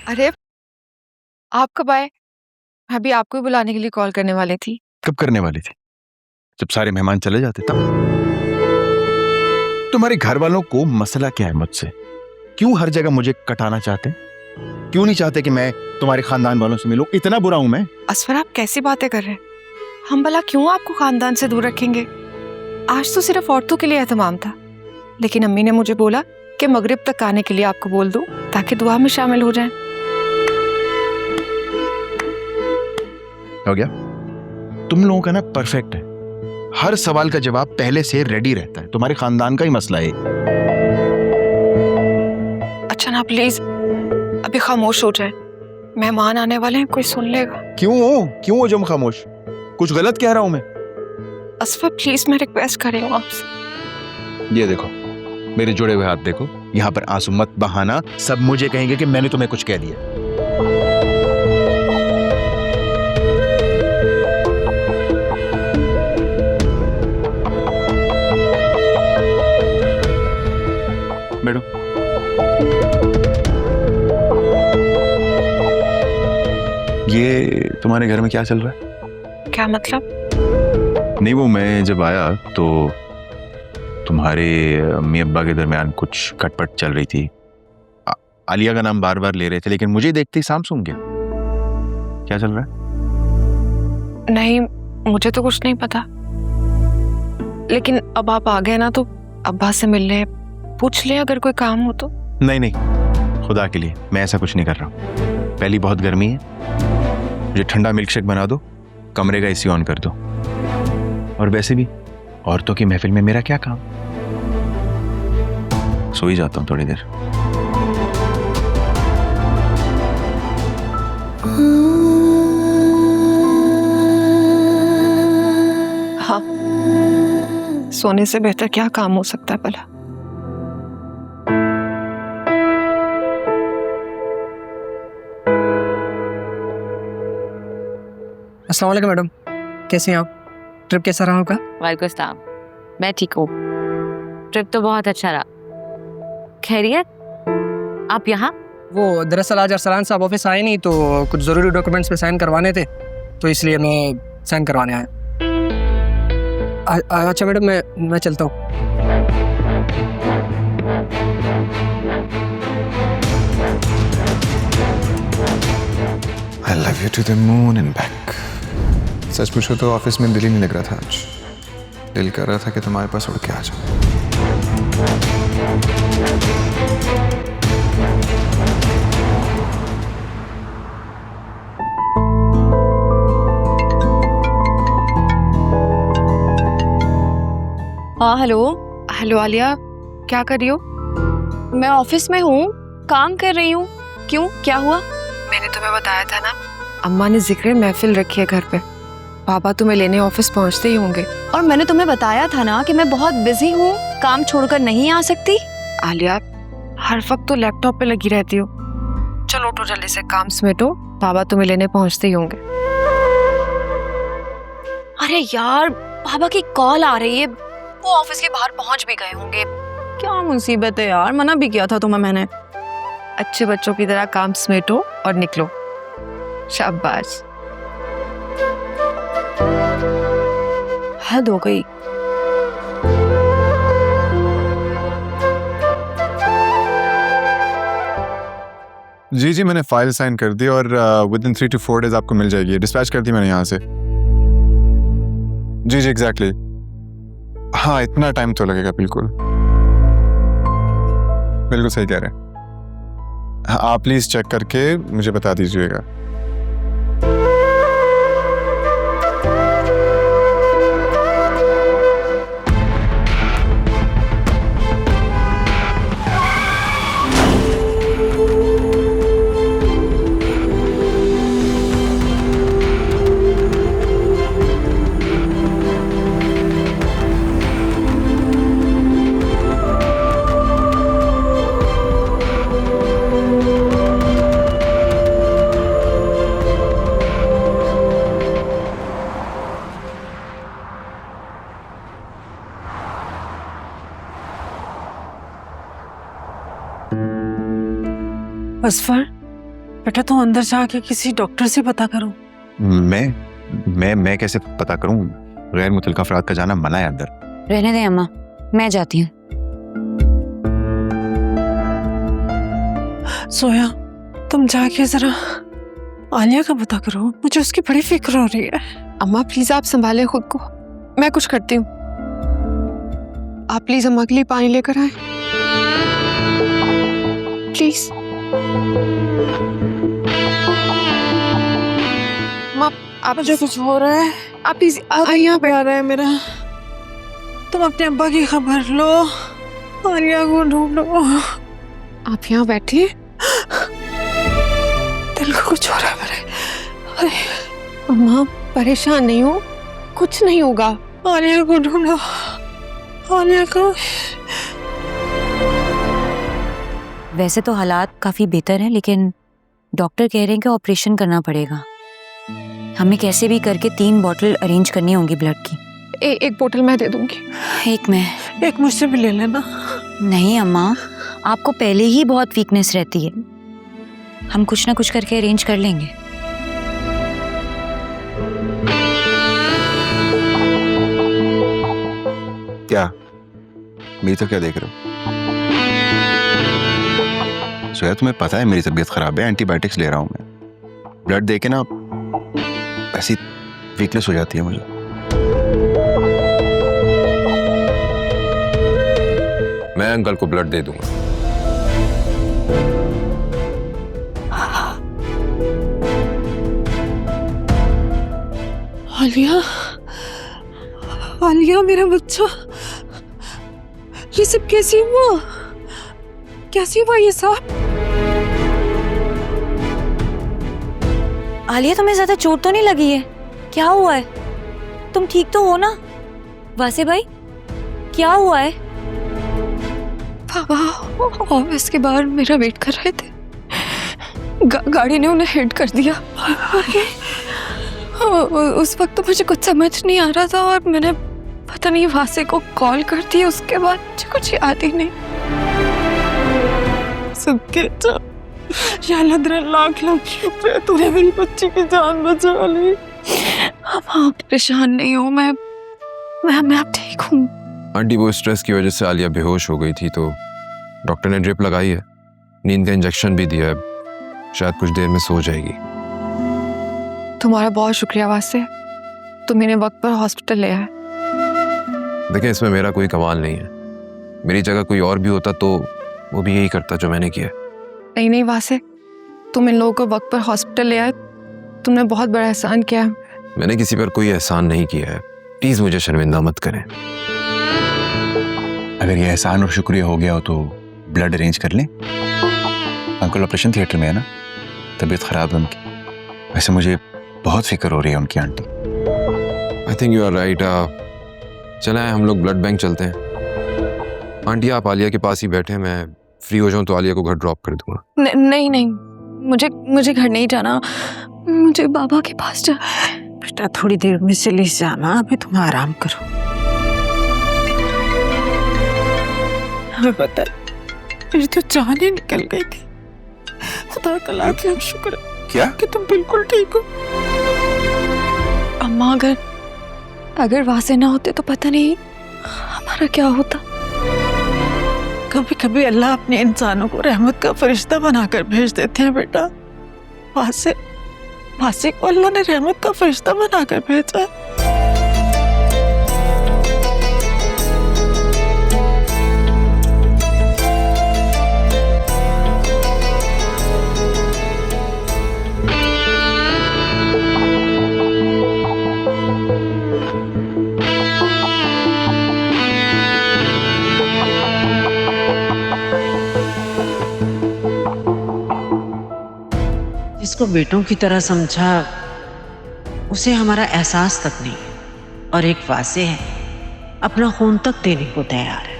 अरे, आप कब आए? मैं भी आपको ही बुलाने के लिए कॉल करने वाली थी। कब करने वाली थी? जब सारे मेहमान चले जाते तब। तुम्हारे घर वालों को मसला क्या है मुझसे? क्यों हर जगह मुझे कटाना चाहते हैं? क्यों नहीं चाहते कि मैं तुम्हारे खानदान वालों से मिलूं? इतना बुरा हूं मैं? असफर, आप कैसी बातें कर रहे हैं? हम भला क्यों आपको खानदान से दूर रखेंगे? आज तो सिर्फ औरतों के लिए एहतमाम था, लेकिन अम्मी ने मुझे बोला कि मगरिब तक आने के लिए आपको बोल दूं ताकि दुआ में शामिल हो जाएं। हो गया? तुम लोगों का ना परफेक्ट है। हर सवाल का जवाब पहले से रेडी रहता है। तुम्हारे खानदान का ही मसला है। अच्छा ना, प्लीज अभी खामोश हो जाए। मेहमान आने वाले हैं, कोई सुन लेगा। क्यों हो जो खामोश? कुछ गलत कह रहा हूं मैं? असफर प्लीज, मैं रिक्वेस्ट कर रही हूँ आपसे। ये देखो, मेरे जुड़े हुए हाथ देखो। यहाँ पर आंसू मत बहाना। सब मुझे कहेंगे कि मैंने तुम्हें कुछ कह दिया। बैठो। ये तुम्हारे घर में क्या चल रहा है? क्या मतलब? नहीं, वो मैं जब आया तो तुम्हारे अम्मी अब्बा के दरमियान कुछ खटपट चल रही थी। आलिया का नाम बार बार ले रहे थे, लेकिन मुझे देखते ही साम सूम गया। क्या चल रहा है? नहीं, मुझे तो कुछ नहीं पता, लेकिन अब आप आ गए ना तो अब्बा से मिल ले, पूछ ले अगर कोई काम हो तो। नहीं, खुदा के लिए मैं ऐसा कुछ नहीं कर रहा हूँ। पहली बहुत गर्मी है, मुझे ठंडा मिल्क शेक बना दो, कमरे का एसी ऑन कर दो। और वैसे भी औरतों की महफिल में मेरा क्या काम? सो ही जाता हूँ थोड़ी देर। हाँ, सोने से बेहतर क्या काम हो सकता है भला? अस्सलाम वालेकुम मैडम, कैसे हैं आप? ट्रिप कैसा रहा आपका? वालेकुम अस्सलाम, मैं ठीक हूँ। ट्रिप तो बहुत अच्छा रहा। खैरियत, आप यहाँ? वो दरअसल आज अरसलान साहब ऑफिस आए नहीं, तो कुछ ज़रूरी डॉक्यूमेंट्स पे साइन करवाने थे, तो इसलिए मैं साइन करवाने आया। अच्छा मैडम, मैं चलता हूँ। I love you to the moon and back. सच पूछो तो ऑफिस में दिल ही नहीं लग रहा था आज। दिल कर रहा था कि तुम्हारे पास उड़ के आ जाओ। हाँ हेलो। हेलो आलिया, क्या कर रही हो? मैं ऑफिस में हूँ, काम कर रही हूँ। क्यों, क्या हुआ? मैंने तुम्हें बताया था ना, अम्मा ने जिक्र महफिल रखी है घर पे। पापा तुम्हें लेने ऑफिस पहुंचते ही होंगे। और मैंने तुम्हें बताया था ना कि मैं बहुत बिजी हूँ, काम छोड़कर नहीं आ सकती। आलिया, हर वक्त तो लैपटॉप पे लगी रहती हो। चलो उठो जल्दी से, काम समेटो, पापा तुम्हें लेने पहुंचते ही होंगे। अरे यार, पापा की कॉल आ रही है, वो ऑफिस के बाहर पहुंच भी गए होंगे। क्या मुसीबत है यार, मना भी किया था तुम्हें मैंने। अच्छे बच्चों की तरह काम समेटो और निकलो। शाबाश। हद हो गई। जी, मैंने फाइल साइन कर दी और विद इन 3 to 4 डेज आपको मिल जाएगी। डिस्पैच कर दी मैंने यहाँ से। जी एग्जैक्टली। हाँ, इतना टाइम तो लगेगा। बिल्कुल सही कह रहे हैं। आप प्लीज चेक करके मुझे बता दीजिएगा। असफर, बेटा तुम अंदर जाके किसी डॉक्टर से पता करो। मैं कैसे पता करूं? गैर मुतल्लिका अफराद का जाना मना है अंदर। रहने दे अम्मा, मैं जाती हूँ। सोया तुम जाके जरा आलिया का पता करो, मुझे उसकी बड़ी फिक्र हो रही है। अम्मा प्लीज आप संभालें खुद को, मैं कुछ करती हूँ। आप प्लीज अम्मा के लिए पानी लेकर आए प्लीज। अम्मा आप मुझे कुछ हो रहा है, आप प्लीज यहाँ पे आ रहा है मेरा। तुम अपने अब्बा की खबर लो, आलिया को ढूंढो। आप यहाँ बैठिए। दिल को कुछ हो रहा है मेरे। अरे अम्मा परेशान नहीं हो, कुछ नहीं होगा। आलिया को ढूंढो, आलिया को। वैसे तो हालात काफी बेहतर हैं, लेकिन डॉक्टर कह रहे हैं कि ऑपरेशन करना पड़ेगा। हमें कैसे भी करके 3 बॉटल अरेंज करनी होंगी ब्लड की। एक बोतल मैं दे दूंगी। एक मैं। एक मुझसे भी ले लेना। नहीं अम्मा, आपको पहले ही बहुत वीकनेस रहती है, हम कुछ ना कुछ करके अरेंज कर लेंगे। क्या मेरी तो क्या देख रहे हो? सोया तुम्हें पता है मेरी तबीयत खराब है, एंटीबायोटिक्स ले रहा हूं मैं। ब्लड देके ना ऐसी वीकनेस हो जाती है मुझे। मैं अंकल को ब्लड दे दूंगा। आलिया, आलिया मेरा बच्चा, ये सब कैसे हुआ? कैसे हुआ ये सब? आलिया तुम्हें ज्यादा चोट तो नहीं लगी है? क्या हुआ है? तुम ठीक तो हो ना? वासे भाई क्या हुआ है? पापा ऑफिस के बाहर मेरा वेट कर रहे थे, गाड़ी ने उन्हें हिट कर दिया। उस वक्त तो मुझे कुछ समझ नहीं आ रहा था और मैंने पता नहीं वासे को कॉल कर दी। उसके बाद मुझे कुछ याद ही नहीं। सबके या अल्लाह तेरा लाख लाख शुक्र है, तूने मेरी बच्ची की जान बचा ली। अब आप परेशान नहीं हो, मैं अब ठीक हूँ। आंटी वो स्ट्रेस की वजह से आलिया बेहोश हो गई थी, तो डॉक्टर ने ड्रिप लगाई है, नींद का इंजेक्शन भी दिया है, शायद कुछ देर में सो जाएगी। तुम्हारा बहुत शुक्रिया वासे, तुम इन्हें वक्त पर हॉस्पिटल ले आए। देखिए इसमें मेरा कोई कमाल नहीं है, मेरी जगह कोई और भी होता तो वो भी यही करता जो मैंने किया। नहीं वासे, तुम इन लोगों को वक्त पर हॉस्पिटल ले आए, तुमने बहुत बड़ा एहसान किया। मैंने किसी पर कोई एहसान नहीं किया है, प्लीज मुझे शर्मिंदा मत करें। अगर ये एहसान और शुक्रिया हो गया हो तो ब्लड अरेंज कर लें। अंकल ऑपरेशन थिएटर में है ना, तबीयत खराब है उनकी। वैसे मुझे बहुत फिक्र हो रही है उनकी aunty. I think you are right. चलें हम लोग ब्लड बैंक चलते हैं। आंटी आप आलिया के पास ही बैठे, मैं फ्री हो जाऊं तो आलिया को घर ड्रॉप कर दूंगा। नहीं नहीं, मुझे घर नहीं जाना, मुझे बाबा के पास जाना है। बेटा थोड़ी देर में चली जाना, अभी तुम आराम करो। हमें पता है मेरी तो जान ही निकल गई थी। खुदा का लाख लाख शुक्र है क्या कि तुम बिल्कुल ठीक हो। अम्मा अगर वासे ना होते तो पता नहीं हमारा क्या होता। कभी कभी अल्लाह अपने इंसानों को रहमत का फरिश्ता बनाकर भेज देते हैं बेटा। वासे को अल्लाह ने रहमत का फरिश्ता बनाकर भेजा है। जिसको बेटों की तरह समझा उसे हमारा एहसास तक नहीं है, और एक वासे है अपना खून तक देने को तैयार है।